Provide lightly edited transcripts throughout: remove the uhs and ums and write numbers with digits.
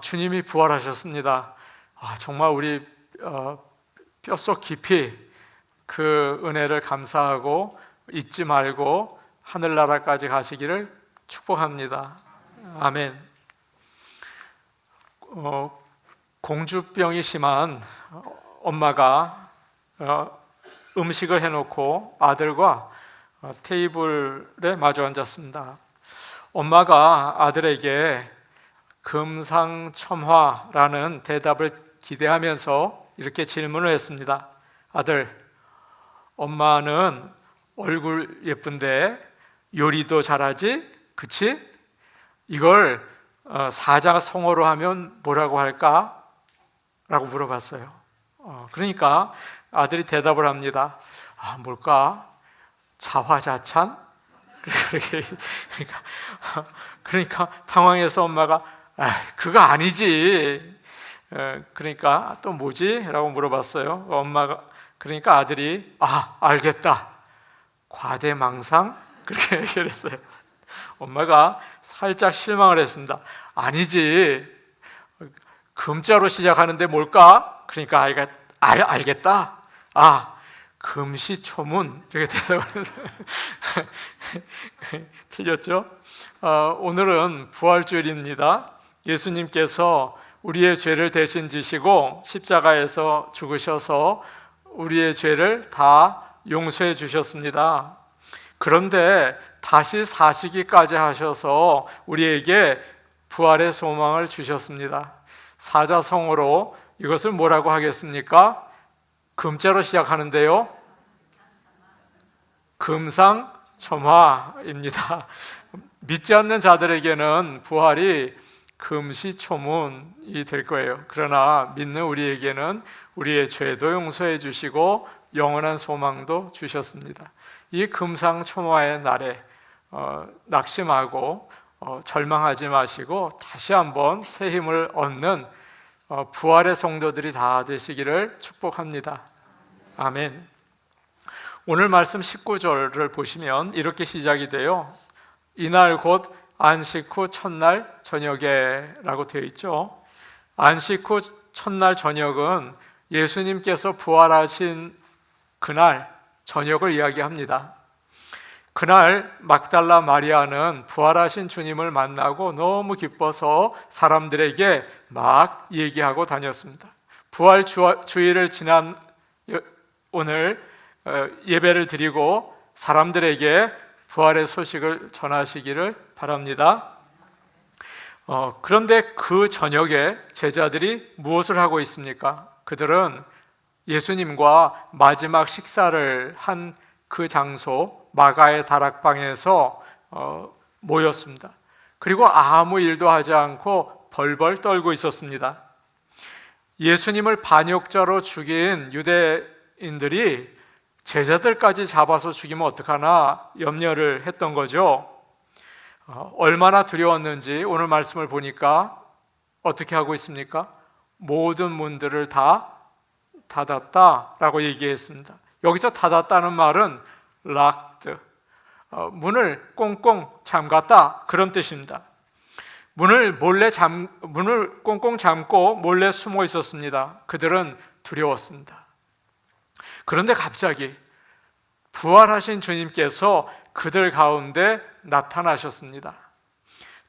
주님이 부활하셨습니다. 정말 우리 뼛속 깊이 그 은혜를 감사하고 잊지 말고 하늘나라까지 가시기를 축복합니다. 아멘. 공주병이 심한 엄마가 음식을 해놓고 아들과 테이블에 마주 앉았습니다. 엄마가 아들에게 금상첨화라는 대답을 기대하면서 이렇게 질문을 했습니다. 아들, 엄마는 얼굴 예쁜데 요리도 잘하지? 그치? 이걸 사자성어로 하면 뭐라고 할까? 라고 물어봤어요. 그러니까 아들이 대답을 합니다. 뭘까? 자화자찬? 그러니까 당황해서 엄마가 그거 아니지. 그러니까 또 뭐지? 라고 물어봤어요. 엄마가 그러니까 아들이 알겠다. 과대망상? 그렇게 얘기를 했어요. 엄마가 살짝 실망을 했습니다. 아니지. 금자로 시작하는데 뭘까? 그러니까 아이가 알겠다. 금시초문 이렇게 대답을 해서 틀렸죠? 오늘은 부활주일입니다. 예수님께서 우리의 죄를 대신 지시고 십자가에서 죽으셔서 우리의 죄를 다 용서해 주셨습니다. 그런데 다시 사시기까지 하셔서 우리에게 부활의 소망을 주셨습니다. 사자성어로 이것을 뭐라고 하겠습니까? 금자로 시작하는데요, 금상첨화입니다. 믿지 않는 자들에게는 부활이 금시초문이 될 거예요. 그러나 믿는 우리에게는 우리의 죄도 용서해 주시고 영원한 소망도 주셨습니다. 이 금상첨화의 날에 낙심하고 절망하지 마시고 다시 한번 새 힘을 얻는 부활의 성도들이 다 되시기를 축복합니다. 아멘. 오늘 말씀 19절을 보시면 이렇게 시작이 돼요. 이날 곧 안식 후 첫날 저녁에 라고 되어 있죠. 안식 후 첫날 저녁은 예수님께서 부활하신 그날 저녁을 이야기합니다. 그날 막달라 마리아는 부활하신 주님을 만나고 너무 기뻐서 사람들에게 막 얘기하고 다녔습니다. 부활 주일을 지난 오늘 예배를 드리고 사람들에게 부활의 소식을 전하시기를 바랍니다. 그런데 그 저녁에 제자들이 무엇을 하고 있습니까? 그들은 예수님과 마지막 식사를 한 그 장소 마가의 다락방에서 모였습니다. 그리고 아무 일도 하지 않고 벌벌 떨고 있었습니다. 예수님을 반역자로 죽인 유대인들이 제자들까지 잡아서 죽이면 어떡하나 염려를 했던 거죠. 얼마나 두려웠는지 오늘 말씀을 보니까 어떻게 하고 있습니까? 모든 문들을 다 닫았다라고 얘기했습니다. 여기서 닫았다는 말은 locked, 문을 꽁꽁 잠갔다 그런 뜻입니다. 문을 꽁꽁 잠고 몰래 숨어 있었습니다. 그들은 두려웠습니다. 그런데 갑자기 부활하신 주님께서 그들 가운데 나타나셨습니다.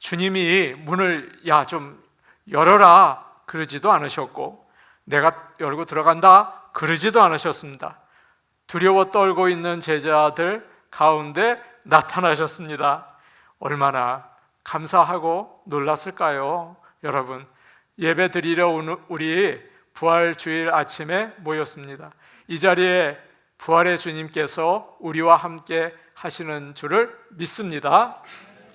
주님이 문을 좀 열어라 그러지도 않으셨고 내가 열고 들어간다 그러지도 않으셨습니다. 두려워 떨고 있는 제자들 가운데 나타나셨습니다. 얼마나 감사하고 놀랐을까요? 여러분, 예배 드리러 우리 부활주일 아침에 모였습니다. 이 자리에 부활의 주님께서 우리와 함께 하시는 줄을 믿습니다.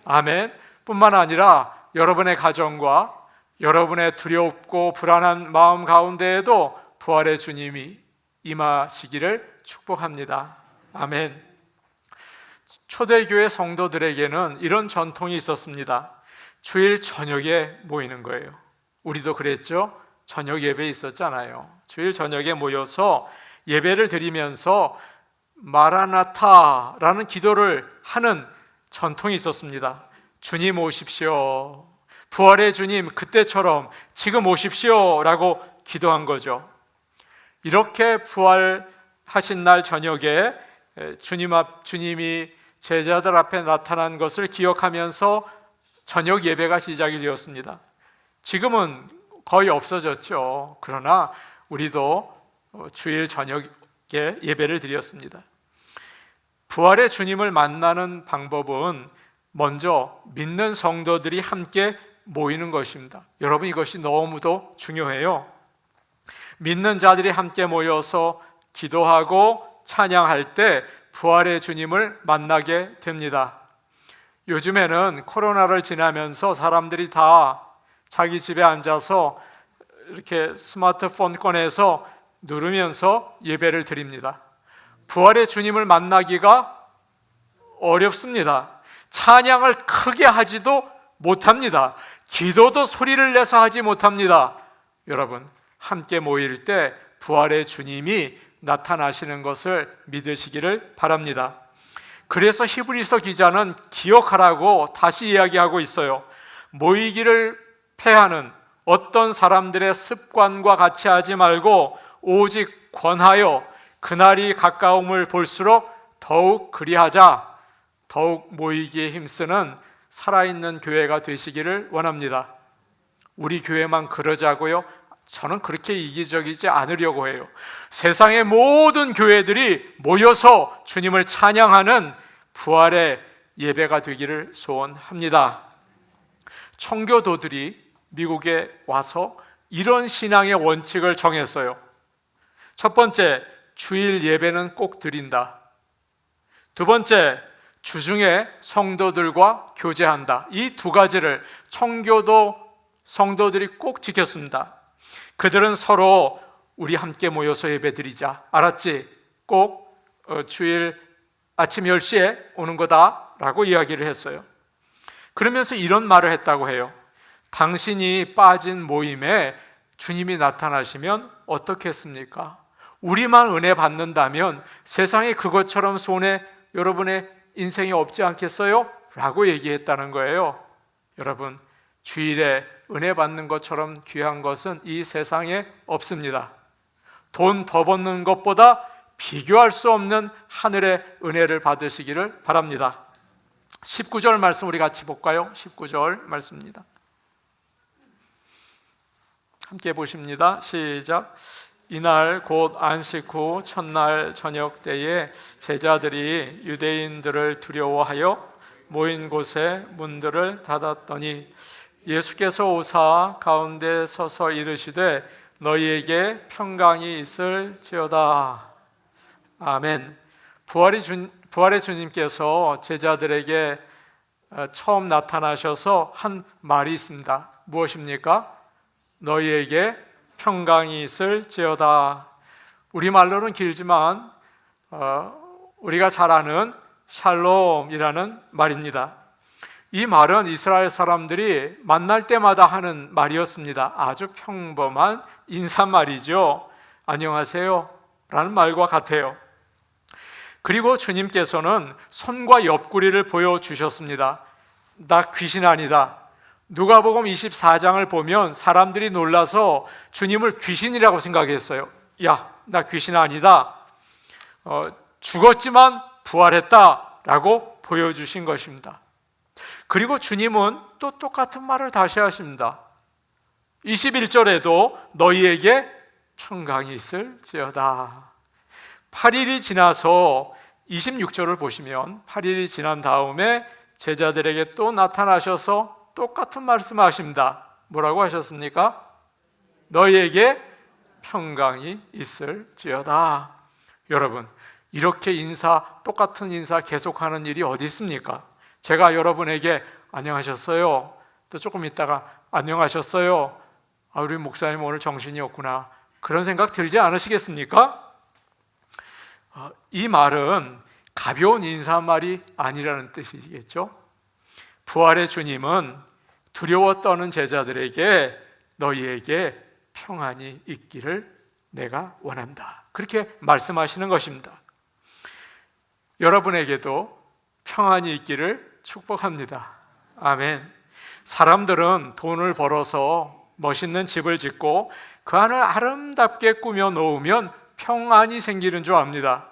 아멘. 뿐만 아니라 여러분의 가정과 여러분의 두렵고 불안한 마음 가운데에도 부활의 주님이 임하시기를 축복합니다. 아멘. 초대교회 성도들에게는 이런 전통이 있었습니다. 주일 저녁에 모이는 거예요. 우리도 그랬죠? 저녁 예배 있었잖아요. 주일 저녁에 모여서 예배를 드리면서 마라나타라는 기도를 하는 전통이 있었습니다. 주님 오십시오. 부활의 주님 그때처럼 지금 오십시오 라고 기도한 거죠. 이렇게 부활하신 날 저녁에 주님이 제자들 앞에 나타난 것을 기억하면서 저녁 예배가 시작이 되었습니다. 지금은 거의 없어졌죠. 그러나 우리도 주일 저녁에 예배를 드렸습니다. 부활의 주님을 만나는 방법은 먼저 믿는 성도들이 함께 모이는 것입니다. 여러분, 이것이 너무도 중요해요. 믿는 자들이 함께 모여서 기도하고 찬양할 때 부활의 주님을 만나게 됩니다. 요즘에는 코로나를 지나면서 사람들이 다 자기 집에 앉아서 이렇게 스마트폰 꺼내서 누르면서 예배를 드립니다. 부활의 주님을 만나기가 어렵습니다. 찬양을 크게 하지도 못합니다. 기도도 소리를 내서 하지 못합니다. 여러분, 함께 모일 때 부활의 주님이 나타나시는 것을 믿으시기를 바랍니다. 그래서 히브리서 기자는 기억하라고 다시 이야기하고 있어요. 모이기를 패하는 어떤 사람들의 습관과 같이 하지 말고 오직 권하여 그날이 가까움을 볼수록 더욱 그리하자. 더욱 모이기에 힘쓰는 살아있는 교회가 되시기를 원합니다. 우리 교회만 그러자고요? 저는 그렇게 이기적이지 않으려고 해요. 세상의 모든 교회들이 모여서 주님을 찬양하는 부활의 예배가 되기를 소원합니다. 청교도들이 미국에 와서 이런 신앙의 원칙을 정했어요. 첫 번째, 주일 예배는 꼭 드린다. 두 번째, 주중에 성도들과 교제한다. 이 두 가지를 청교도 성도들이 꼭 지켰습니다. 그들은 서로 우리 함께 모여서 예배드리자. 알았지? 꼭 주일 아침 10시에 오는 거다 라고 이야기를 했어요. 그러면서 이런 말을 했다고 해요. 당신이 빠진 모임에 주님이 나타나시면 어떻겠습니까? 우리만 은혜 받는다면 세상에 그것처럼 손에 여러분의 인생이 없지 않겠어요? 라고 얘기했다는 거예요. 여러분, 주일에 은혜 받는 것처럼 귀한 것은 이 세상에 없습니다. 돈 더 버는 것보다 비교할 수 없는 하늘의 은혜를 받으시기를 바랍니다. 19절 말씀 우리 같이 볼까요? 19절 말씀입니다. 함께 보십니다. 시작. 이날 곧 안식 후 첫날 저녁 때에 제자들이 유대인들을 두려워하여 모인 곳에 문들을 닫았더니 예수께서 오사 가운데 서서 이르시되 너희에게 평강이 있을지어다. 아멘. 부활의 주님께서 제자들에게 처음 나타나셔서 한 말이 있습니다. 무엇입니까? 너희에게 평강이 있을지어다. 우리말로는 길지만 우리가 잘 아는 샬롬이라는 말입니다. 이 말은 이스라엘 사람들이 만날 때마다 하는 말이었습니다. 아주 평범한 인사말이죠. 안녕하세요 라는 말과 같아요. 그리고 주님께서는 손과 옆구리를 보여주셨습니다. 나 귀신 아니다. 누가복음 24장을 보면 사람들이 놀라서 주님을 귀신이라고 생각했어요. 야, 나 귀신 아니다. 죽었지만 부활했다 라고 보여주신 것입니다. 그리고 주님은 또 똑같은 말을 다시 하십니다. 21절에도 너희에게 평강이 있을지어다. 8일이 지나서 26절을 보시면 8일이 지난 다음에 제자들에게 또 나타나셔서 똑같은 말씀하십니다. 뭐라고 하셨습니까? 너희에게 평강이 있을지어다. 여러분, 이렇게 똑같은 인사 계속하는 일이 어디 있습니까? 제가 여러분에게 안녕하셨어요. 또 조금 있다가 안녕하셨어요. 우리 목사님 오늘 정신이 없구나. 그런 생각 들지 않으시겠습니까? 이 말은 가벼운 인사말이 아니라는 뜻이겠죠? 부활의 주님은 두려워 떠는 제자들에게 너희에게 평안이 있기를 내가 원한다. 그렇게 말씀하시는 것입니다. 여러분에게도 평안이 있기를 축복합니다. 아멘. 사람들은 돈을 벌어서 멋있는 집을 짓고 그 안을 아름답게 꾸며 놓으면 평안이 생기는 줄 압니다.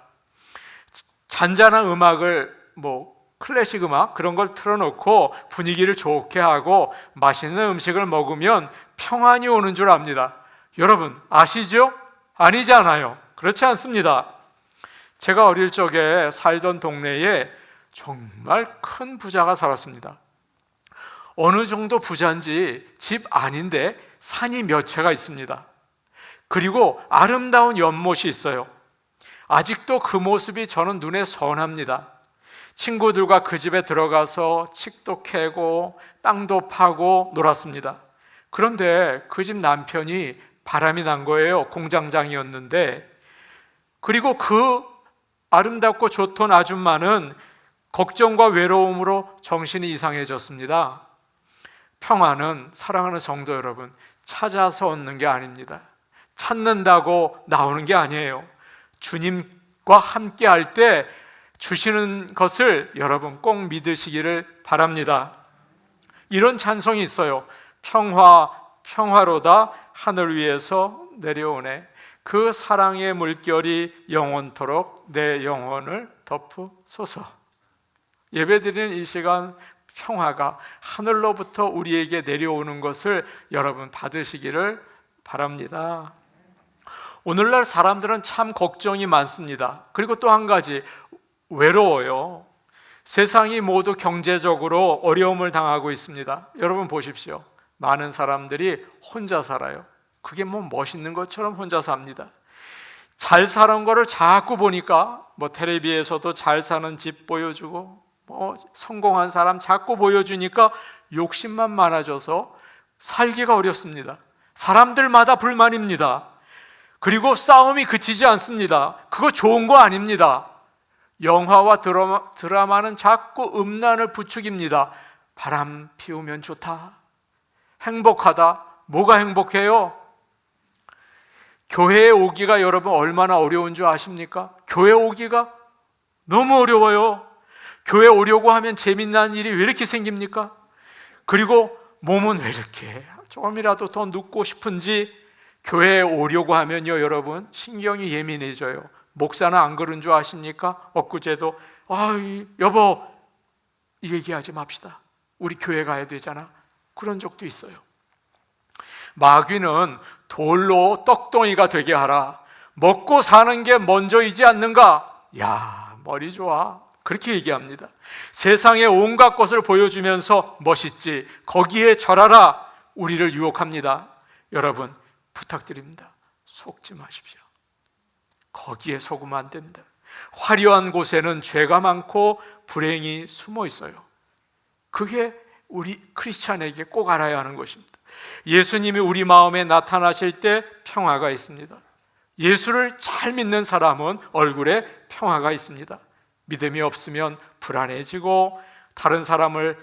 잔잔한 음악을 클래식 음악 그런 걸 틀어놓고 분위기를 좋게 하고 맛있는 음식을 먹으면 평안이 오는 줄 압니다. 여러분 아시죠? 아니잖아요. 그렇지 않습니다. 제가 어릴 적에 살던 동네에 정말 큰 부자가 살았습니다. 어느 정도 부자인지 집 아닌데 산이 몇 채가 있습니다. 그리고 아름다운 연못이 있어요. 아직도 그 모습이 저는 눈에 선합니다. 친구들과 그 집에 들어가서 칡도 캐고 땅도 파고 놀았습니다. 그런데 그 집 남편이 바람이 난 거예요. 공장장이었는데. 그리고 그 아름답고 좋던 아줌마는 걱정과 외로움으로 정신이 이상해졌습니다. 평안은 사랑하는 성도 여러분, 찾아서 얻는 게 아닙니다. 찾는다고 나오는 게 아니에요. 주님과 함께 할 때 주시는 것을 여러분 꼭 믿으시기를 바랍니다. 이런 찬송이 있어요. 평화로다 하늘 위에서 내려오네. 그 사랑의 물결이 영원토록 내 영혼을 덮으소서. 예배드리는 이 시간 평화가 하늘로부터 우리에게 내려오는 것을 여러분 받으시기를 바랍니다. 오늘날 사람들은 참 걱정이 많습니다. 그리고 또 한 가지 외로워요. 세상이 모두 경제적으로 어려움을 당하고 있습니다. 여러분 보십시오. 많은 사람들이 혼자 살아요. 그게 멋있는 것처럼 혼자 삽니다. 잘 사는 거를 자꾸 보니까 텔레비에서도 잘 사는 집 보여주고 성공한 사람 자꾸 보여주니까 욕심만 많아져서 살기가 어렵습니다. 사람들마다 불만입니다. 그리고 싸움이 그치지 않습니다. 그거 좋은 거 아닙니다. 영화와 드라마는 자꾸 음란을 부추깁니다. 바람 피우면 좋다, 행복하다. 뭐가 행복해요? 교회에 오기가 여러분 얼마나 어려운 줄 아십니까? 교회 오기가 너무 어려워요. 교회 오려고 하면 재미난 일이 왜 이렇게 생깁니까? 그리고 몸은 왜 이렇게 조금이라도 더 눕고 싶은지 교회에 오려고 하면요 여러분 신경이 예민해져요. 목사는 안 그런 줄 아십니까? 엊그제도 여보 이 얘기하지 맙시다. 우리 교회 가야 되잖아. 그런 적도 있어요. 마귀는 돌로 떡덩이가 되게 하라. 먹고 사는 게 먼저이지 않는가? 야, 머리 좋아. 그렇게 얘기합니다. 세상의 온갖 것을 보여주면서 멋있지, 거기에 절하라. 우리를 유혹합니다. 여러분 부탁드립니다. 속지 마십시오. 거기에 속으면 안 됩니다. 화려한 곳에는 죄가 많고 불행이 숨어 있어요. 그게 우리 크리스찬에게 꼭 알아야 하는 것입니다. 예수님이 우리 마음에 나타나실 때 평화가 있습니다. 예수를 잘 믿는 사람은 얼굴에 평화가 있습니다. 믿음이 없으면 불안해지고 다른 사람을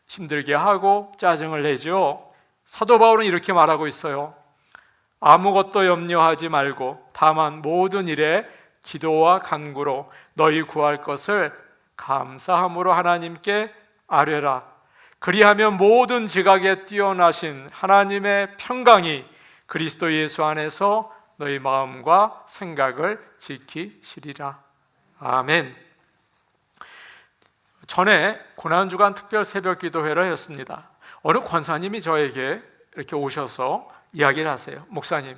힘들게 하고 짜증을 내죠. 사도 바울은 이렇게 말하고 있어요. 아무것도 염려하지 말고 다만 모든 일에 기도와 간구로 너희 구할 것을 감사함으로 하나님께 아뢰라. 그리하면 모든 지각에 뛰어나신 하나님의 평강이 그리스도 예수 안에서 너희 마음과 생각을 지키시리라. 아멘. 전에 고난주간 특별 새벽 기도회를 했습니다. 어느 권사님이 저에게 이렇게 오셔서 이야기를 하세요. 목사님,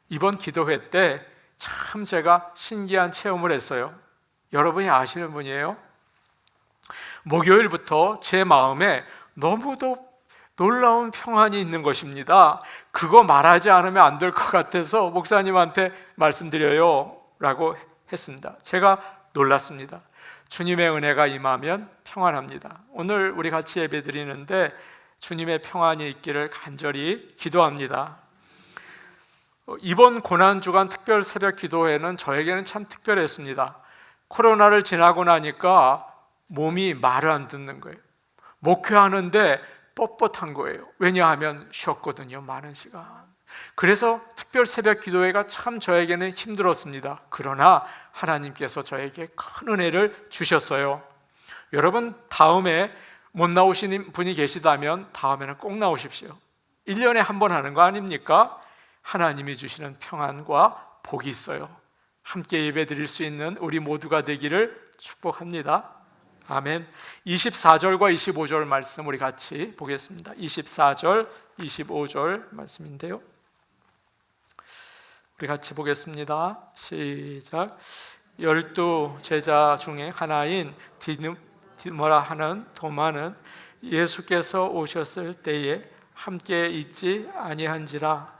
이번 기도회 때 참 제가 신기한 체험을 했어요. 여러분이 아시는 분이에요. 목요일부터 제 마음에 너무도 놀라운 평안이 있는 것입니다. 그거 말하지 않으면 안 될 것 같아서 목사님한테 말씀드려요 라고 했습니다. 제가 놀랐습니다. 주님의 은혜가 임하면 평안합니다. 오늘 우리 같이 예배 드리는데 주님의 평안이 있기를 간절히 기도합니다. 이번 고난주간 특별 새벽 기도회는 저에게는 참 특별했습니다. 코로나를 지나고 나니까 몸이 말을 안 듣는 거예요. 목회하는데 뻣뻣한 거예요. 왜냐하면 쉬었거든요, 많은 시간. 그래서 특별 새벽 기도회가 참 저에게는 힘들었습니다. 그러나 하나님께서 저에게 큰 은혜를 주셨어요. 여러분, 다음에 못 나오시는 분이 계시다면 다음에는 꼭 나오십시오. 1년에 한 번 하는 거 아닙니까? 하나님이 주시는 평안과 복이 있어요. 함께 예배 드릴 수 있는 우리 모두가 되기를 축복합니다. 아멘. 24절과 25절 말씀 우리 같이 보겠습니다. 24절, 25절 말씀인데요, 우리 같이 보겠습니다. 시작. 12 제자 중에 하나인 디드모라 하는 도마는 예수께서 오셨을 때에 함께 있지 아니한지라.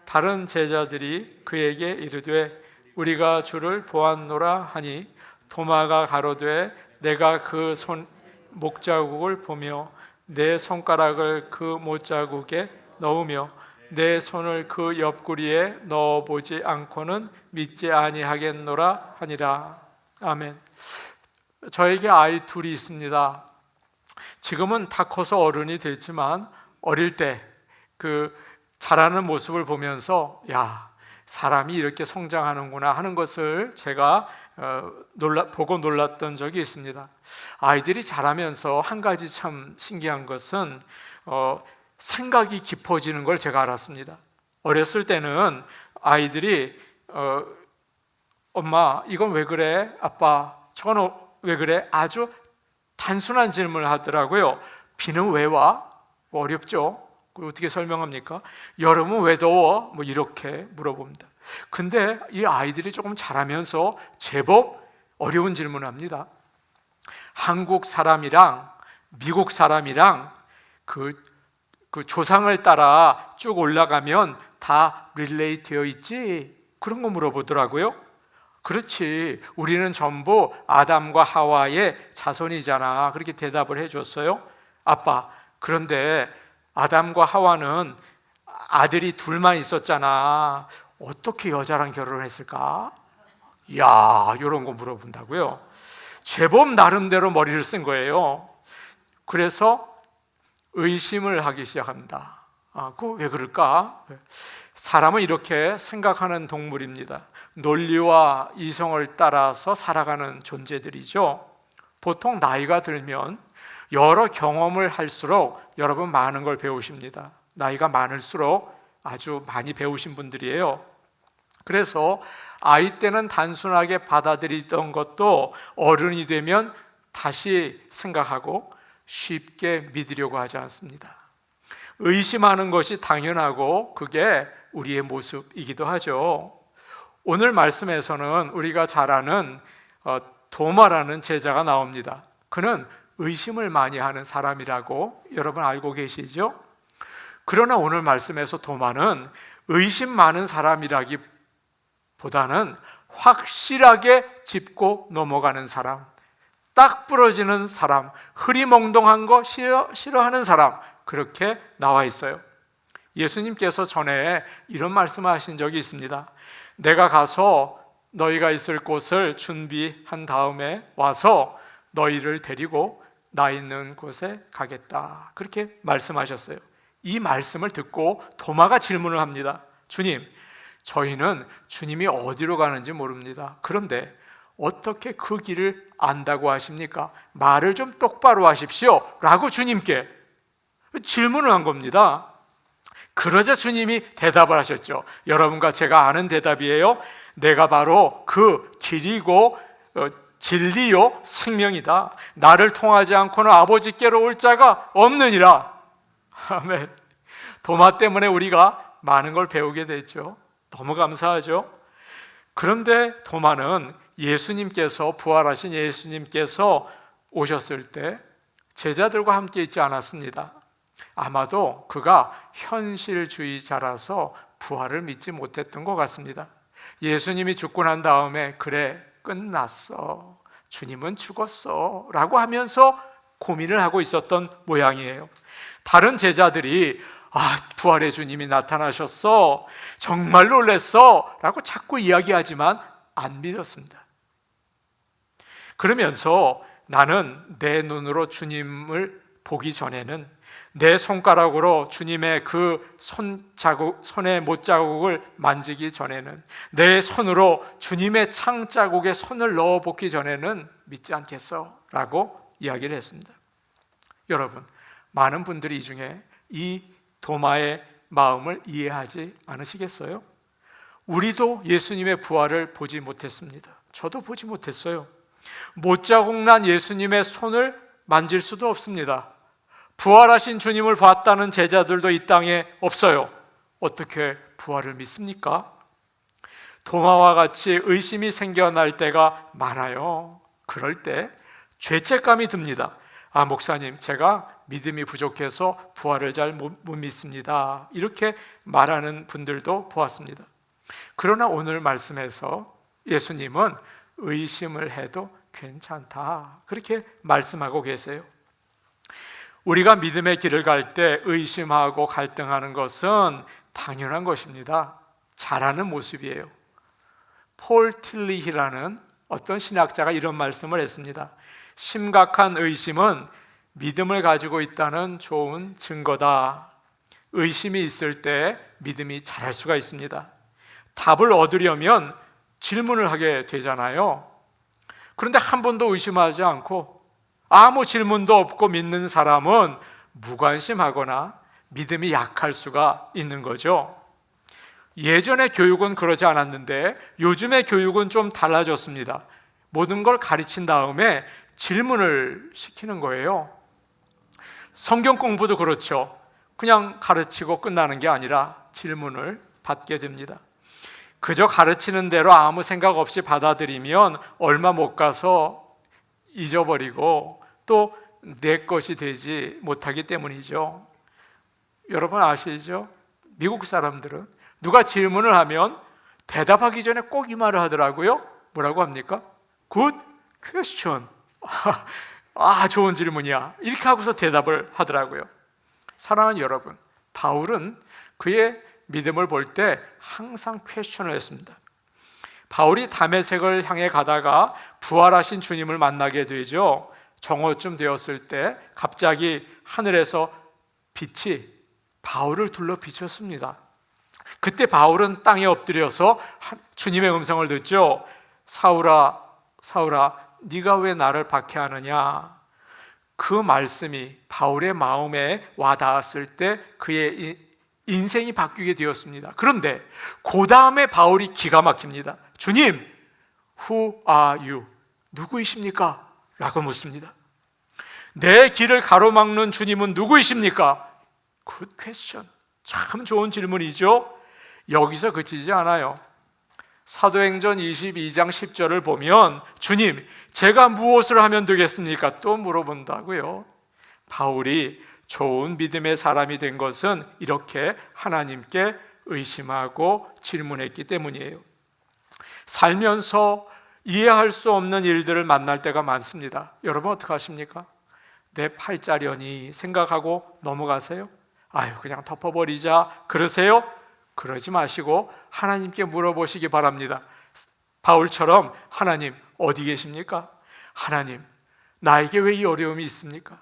다른 제자들이 그에게 이르되 우리가 주를 보았노라 하니 도마가 가로되 내가 그 목자국을 보며 내 손가락을 그 못자국에 넣으며 내 손을 그 옆구리에 넣어보지 않고는 믿지 아니하겠노라 하니라. 아멘. 저에게 아이 둘이 있습니다. 지금은 다 커서 어른이 됐지만 어릴 때 그 자라는 모습을 보면서 야, 사람이 이렇게 성장하는구나 하는 것을 제가 보고 놀랐던 적이 있습니다. 아이들이 자라면서 한 가지 참 신기한 것은 생각이 깊어지는 걸 제가 알았습니다. 어렸을 때는 아이들이 엄마 이건 왜 그래? 아빠 저건 왜 그래? 아주 단순한 질문을 하더라고요. 비는 왜 와? 어렵죠? 어떻게 설명합니까? 여름은 왜 더워? 뭐 이렇게 물어봅니다. 근데 이 아이들이 조금 자라면서 제법 어려운 질문을 합니다. 한국 사람이랑 미국 사람이랑 그 조상을 따라 쭉 올라가면 다 릴레이 되어 있지? 그런 거 물어보더라고요. 그렇지, 우리는 전부 아담과 하와의 자손이잖아. 그렇게 대답을 해줬어요. 아빠, 그런데 아담과 하와는 아들이 둘만 있었잖아. 어떻게 여자랑 결혼했을까? 이야, 이런 거 물어본다고요. 제법 나름대로 머리를 쓴 거예요. 그래서 의심을 하기 시작합니다. 그거 왜 그럴까? 사람은 이렇게 생각하는 동물입니다. 논리와 이성을 따라서 살아가는 존재들이죠. 보통 나이가 들면 여러 경험을 할수록 여러분 많은 걸 배우십니다. 나이가 많을수록 아주 많이 배우신 분들이에요. 그래서 아이 때는 단순하게 받아들이던 것도 어른이 되면 다시 생각하고 쉽게 믿으려고 하지 않습니다. 의심하는 것이 당연하고 그게 우리의 모습이기도 하죠. 오늘 말씀에서는 우리가 잘 아는 도마라는 제자가 나옵니다. 그는 의심을 많이 하는 사람이라고 여러분 알고 계시죠? 그러나 오늘 말씀에서 도마는 의심 많은 사람이라기보다는 확실하게 짚고 넘어가는 사람, 딱 부러지는 사람, 흐리멍덩한 거 싫어하는 사람, 그렇게 나와 있어요. 예수님께서 전에 이런 말씀을 하신 적이 있습니다. 내가 가서 너희가 있을 곳을 준비한 다음에 와서 너희를 데리고 나 있는 곳에 가겠다. 그렇게 말씀하셨어요. 이 말씀을 듣고 도마가 질문을 합니다. 주님, 저희는 주님이 어디로 가는지 모릅니다. 그런데 어떻게 그 길을 안다고 하십니까? 말을 좀 똑바로 하십시오 라고 주님께 질문을 한 겁니다. 그러자 주님이 대답을 하셨죠. 여러분과 제가 아는 대답이에요. 내가 바로 그 길이고 진리요 생명이다. 나를 통하지 않고는 아버지께로 올 자가 없느니라. 아멘. 도마 때문에 우리가 많은 걸 배우게 됐죠. 너무 감사하죠. 그런데 도마는 예수님께서 부활하신 예수님께서 오셨을 때 제자들과 함께 있지 않았습니다. 아마도 그가 현실주의자라서 부활을 믿지 못했던 것 같습니다. 예수님이 죽고 난 다음에 그래 끝났어, 주님은 죽었어 라고 하면서 고민을 하고 있었던 모양이에요. 다른 제자들이 부활의 주님이 나타나셨어, 정말 놀랬어 라고 자꾸 이야기하지만 안 믿었습니다. 그러면서 나는 내 눈으로 주님을 보기 전에는 내 손가락으로 주님의 그 손의 못자국을 만지기 전에는, 내 손으로 주님의 창자국에 손을 넣어보기 전에는 믿지 않겠어 라고 이야기를 했습니다. 여러분, 많은 분들이 이 중에 이 도마의 마음을 이해하지 않으시겠어요? 우리도 예수님의 부활을 보지 못했습니다. 저도 보지 못했어요. 못자국 난 예수님의 손을 만질 수도 없습니다. 부활하신 주님을 봤다는 제자들도 이 땅에 없어요. 어떻게 부활을 믿습니까? 도마와 같이 의심이 생겨날 때가 많아요. 그럴 때 죄책감이 듭니다. 아, 목사님, 제가 믿음이 부족해서 부활을 잘 못 믿습니다. 이렇게 말하는 분들도 보았습니다. 그러나 오늘 말씀에서 예수님은 의심을 해도 괜찮다, 그렇게 말씀하고 계세요. 우리가 믿음의 길을 갈 때 의심하고 갈등하는 것은 당연한 것입니다. 잘하는 모습이에요. 폴 틸리히라는 어떤 신학자가 이런 말씀을 했습니다. 심각한 의심은 믿음을 가지고 있다는 좋은 증거다. 의심이 있을 때 믿음이 자랄 수가 있습니다. 답을 얻으려면 질문을 하게 되잖아요. 그런데 한 번도 의심하지 않고 아무 질문도 없고 믿는 사람은 무관심하거나 믿음이 약할 수가 있는 거죠. 예전의 교육은 그러지 않았는데 요즘의 교육은 좀 달라졌습니다. 모든 걸 가르친 다음에 질문을 시키는 거예요. 성경 공부도 그렇죠. 그냥 가르치고 끝나는 게 아니라 질문을 받게 됩니다. 그저 가르치는 대로 아무 생각 없이 받아들이면 얼마 못 가서 잊어버리고 또 내 것이 되지 못하기 때문이죠. 여러분 아시죠? 미국 사람들은 누가 질문을 하면 대답하기 전에 꼭 이 말을 하더라고요. 뭐라고 합니까? Good question. 아, 좋은 질문이야. 이렇게 하고서 대답을 하더라고요. 사랑하는 여러분, 바울은 그의 믿음을 볼 때 항상 퀘스천을 했습니다. 바울이 다메섹을 향해 가다가 부활하신 주님을 만나게 되죠. 정오쯤 되었을 때 갑자기 하늘에서 빛이 바울을 둘러 비쳤습니다. 그때 바울은 땅에 엎드려서 주님의 음성을 듣죠. 사울아, 사울아, 네가 왜 나를 박해하느냐? 그 말씀이 바울의 마음에 와닿았을 때 그의 인생이 바뀌게 되었습니다. 그런데 그 다음에 바울이 기가 막힙니다. 주님, Who are you? 누구이십니까? 라고 묻습니다. 내 길을 가로막는 주님은 누구이십니까? Good question. 참 좋은 질문이죠. 여기서 그치지 않아요. 사도행전 22장 10절을 보면 주님, 제가 무엇을 하면 되겠습니까? 또 물어본다고요. 바울이 좋은 믿음의 사람이 된 것은 이렇게 하나님께 의심하고 질문했기 때문이에요. 살면서 이해할 수 없는 일들을 만날 때가 많습니다. 여러분 어떻게 하십니까? 내 팔자려니 생각하고 넘어가세요? 아유, 그냥 덮어버리자 그러세요? 그러지 마시고 하나님께 물어보시기 바랍니다. 바울처럼 하나님 어디 계십니까? 하나님, 나에게 왜 이 어려움이 있습니까?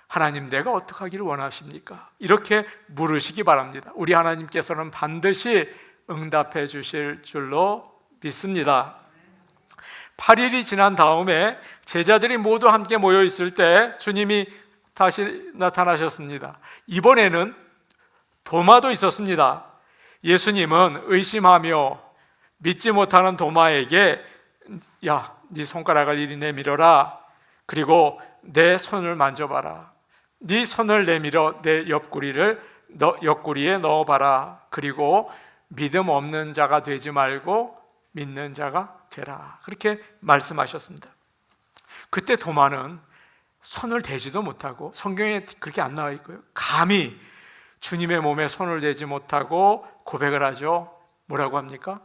하나님, 내가 어떻게 하기를 원하십니까? 이렇게 물으시기 바랍니다. 우리 하나님께서는 반드시 응답해 주실 줄로 믿습니다. 8일이 지난 다음에 제자들이 모두 함께 모여 있을 때 주님이 다시 나타나셨습니다. 이번에는 도마도 있었습니다. 예수님은 의심하며 믿지 못하는 도마에게 야, 네 손가락을 이리 내밀어라. 그리고 내 손을 만져봐라. 네 손을 내밀어 내 옆구리에 넣어봐라. 그리고 믿음 없는 자가 되지 말고 믿는 자가 되라. 그렇게 말씀하셨습니다. 그때 도마는 손을 대지도 못하고, 성경에 그렇게 안 나와 있고요, 감히 주님의 몸에 손을 대지 못하고 고백을 하죠. 뭐라고 합니까?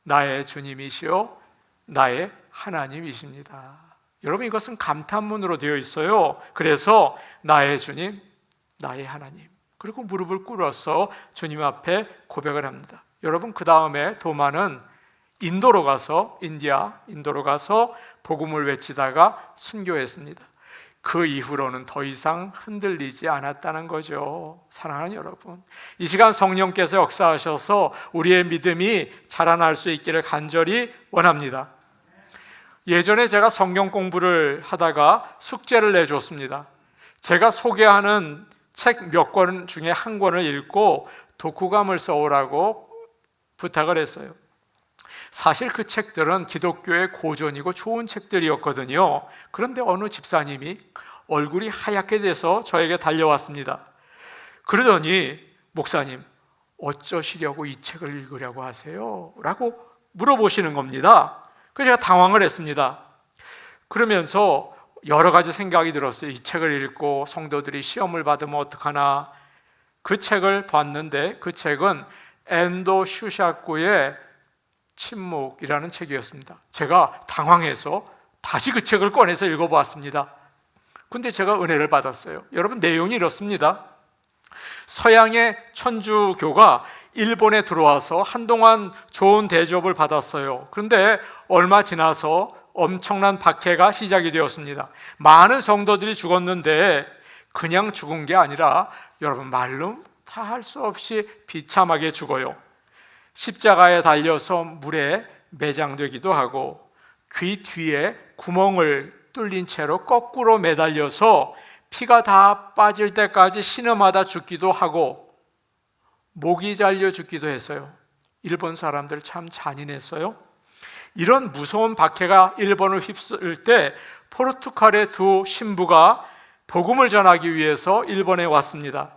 나의 주님이시요 나의 하나님이십니다. 여러분, 이것은 감탄문으로 되어 있어요. 그래서 나의 주님, 나의 하나님, 그리고 무릎을 꿇어서 주님 앞에 고백을 합니다. 여러분, 그 다음에 도마는 인도로 가서 복음을 외치다가 순교했습니다. 그 이후로는 더 이상 흔들리지 않았다는 거죠. 사랑하는 여러분, 이 시간 성령께서 역사하셔서 우리의 믿음이 자라날 수 있기를 간절히 원합니다. 예전에 제가 성경 공부를 하다가 숙제를 내줬습니다. 제가 소개하는 책 몇 권 중에 한 권을 읽고 독후감을 써오라고 부탁을 했어요. 사실 그 책들은 기독교의 고전이고 좋은 책들이었거든요. 그런데 어느 집사님이 얼굴이 하얗게 돼서 저에게 달려왔습니다. 그러더니 목사님, 어쩌시려고 이 책을 읽으려고 하세요? 라고 물어보시는 겁니다. 그래서 제가 당황을 했습니다. 그러면서 여러 가지 생각이 들었어요. 이 책을 읽고 성도들이 시험을 받으면 어떡하나. 그 책을 봤는데 그 책은 엔도 슈샤쿠의 침묵이라는 책이었습니다. 제가 당황해서 다시 그 책을 꺼내서 읽어보았습니다. 근데 제가 은혜를 받았어요. 여러분, 내용이 이렇습니다. 서양의 천주교가 일본에 들어와서 한동안 좋은 대접을 받았어요. 그런데 얼마 지나서 엄청난 박해가 시작이 되었습니다. 많은 성도들이 죽었는데 그냥 죽은 게 아니라 여러분, 말로 다 할 수 없이 비참하게 죽어요. 십자가에 달려서 물에 매장되기도 하고, 귀 뒤에 구멍을 뚫린 채로 거꾸로 매달려서 피가 다 빠질 때까지 신음하다 죽기도 하고, 목이 잘려 죽기도 했어요. 일본 사람들 참 잔인했어요. 이런 무서운 박해가 일본을 휩쓸 때 포르투갈의 두 신부가 복음을 전하기 위해서 일본에 왔습니다.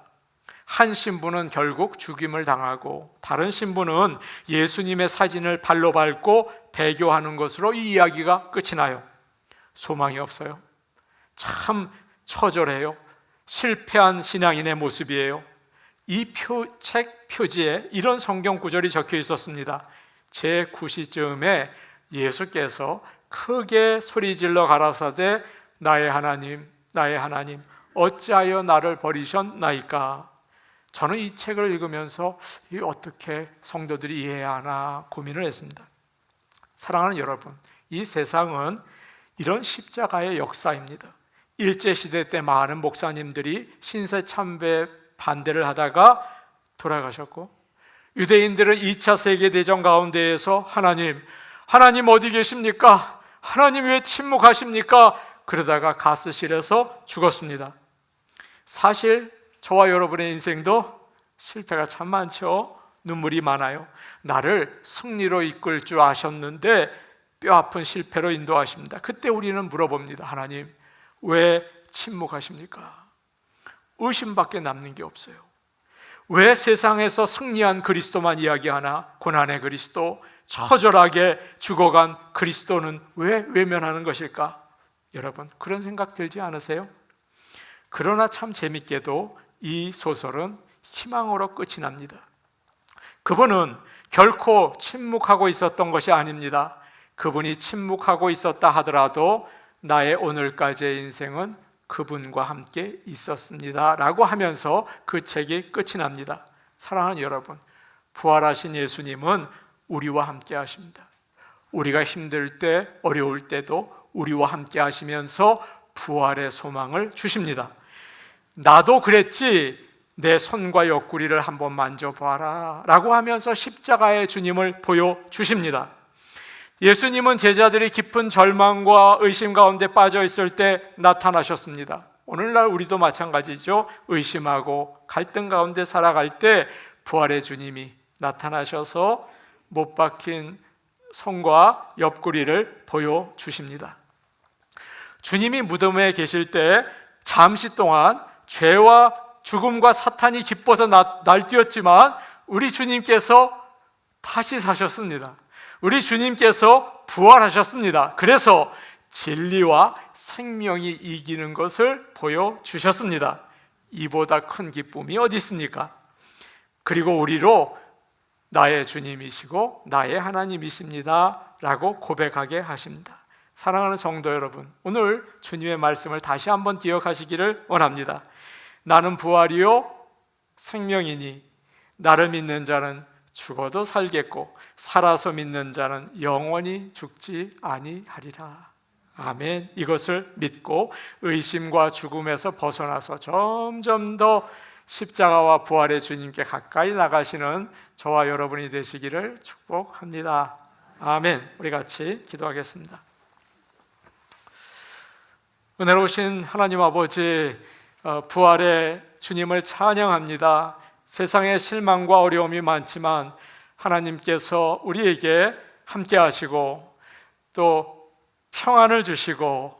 한 신부는 결국 죽임을 당하고, 다른 신부는 예수님의 사진을 발로 밟고 배교하는 것으로 이 이야기가 끝이 나요. 소망이 없어요. 참 처절해요. 실패한 신앙인의 모습이에요. 이 책 표지에 이런 성경 구절이 적혀 있었습니다. 제9시쯤에 예수께서 크게 소리질러 가라사대, 나의 하나님, 나의 하나님, 어찌하여 나를 버리셨나이까. 저는 이 책을 읽으면서 어떻게 성도들이 이해해야 하나 고민을 했습니다. 사랑하는 여러분, 이 세상은 이런 십자가의 역사입니다. 일제시대 때 많은 목사님들이 신세참배 반대를 하다가 돌아가셨고, 유대인들은 2차 세계대전 가운데에서 하나님 어디 계십니까? 하나님 왜 침묵하십니까? 그러다가 가스실에서 죽었습니다. 사실 저와 여러분의 인생도 실패가 참 많죠. 눈물이 많아요. 나를 승리로 이끌 줄 아셨는데 뼈아픈 실패로 인도하십니다. 그때 우리는 물어봅니다. 하나님, 왜 침묵하십니까? 의심밖에 남는 게 없어요. 왜 세상에서 승리한 그리스도만 이야기하나? 고난의 그리스도, 처절하게 죽어간 그리스도는 왜 외면하는 것일까? 여러분, 그런 생각 들지 않으세요? 그러나 참 재밌게도 이 소설은 희망으로 끝이 납니다. 그분은 결코 침묵하고 있었던 것이 아닙니다. 그분이 침묵하고 있었다 하더라도 나의 오늘까지의 인생은 그분과 함께 있었습니다 라고 하면서 그 책이 끝이 납니다. 사랑하는 여러분, 부활하신 예수님은 우리와 함께 하십니다. 우리가 힘들 때, 어려울 때도 우리와 함께 하시면서 부활의 소망을 주십니다. 나도 그랬지, 내 손과 옆구리를 한번 만져봐라 라고 하면서 십자가의 주님을 보여주십니다. 예수님은 제자들이 깊은 절망과 의심 가운데 빠져 있을 때 나타나셨습니다. 오늘날 우리도 마찬가지죠. 의심하고 갈등 가운데 살아갈 때 부활의 주님이 나타나셔서 못 박힌 손과 옆구리를 보여주십니다. 주님이 무덤에 계실 때 잠시 동안 죄와 죽음과 사탄이 기뻐서 날뛰었지만 우리 주님께서 다시 사셨습니다. 우리 주님께서 부활하셨습니다. 그래서 진리와 생명이 이기는 것을 보여주셨습니다. 이보다 큰 기쁨이 어디 있습니까? 그리고 우리로 나의 주님이시고 나의 하나님이십니다 라고 고백하게 하십니다. 사랑하는 성도 여러분, 오늘 주님의 말씀을 다시 한번 기억하시기를 원합니다. 나는 부활이요 생명이니 나를 믿는 자는 죽어도 살겠고 살아서 믿는 자는 영원히 죽지 아니하리라. 아멘. 이것을 믿고 의심과 죽음에서 벗어나서 점점 더 십자가와 부활의 주님께 가까이 나가시는 저와 여러분이 되시기를 축복합니다. 아멘. 우리 같이 기도하겠습니다. 은혜로우신 하나님 아버지, 부활의 주님을 찬양합니다. 세상에 실망과 어려움이 많지만 하나님께서 우리에게 함께 하시고 또 평안을 주시고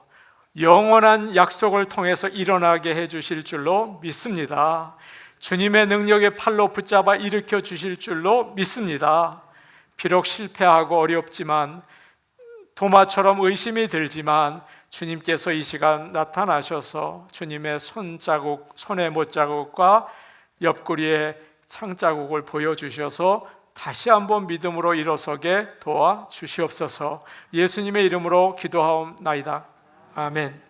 영원한 약속을 통해서 일어나게 해 주실 줄로 믿습니다. 주님의 능력의 팔로 붙잡아 일으켜 주실 줄로 믿습니다. 비록 실패하고 어렵지만 도마처럼 의심이 들지만 주님께서 이 시간 나타나셔서 주님의 손자국, 손의 못자국과 옆구리의 창자국을 보여주셔서 다시 한번 믿음으로 일어서게 도와주시옵소서. 예수님의 이름으로 기도하옵나이다. 아멘.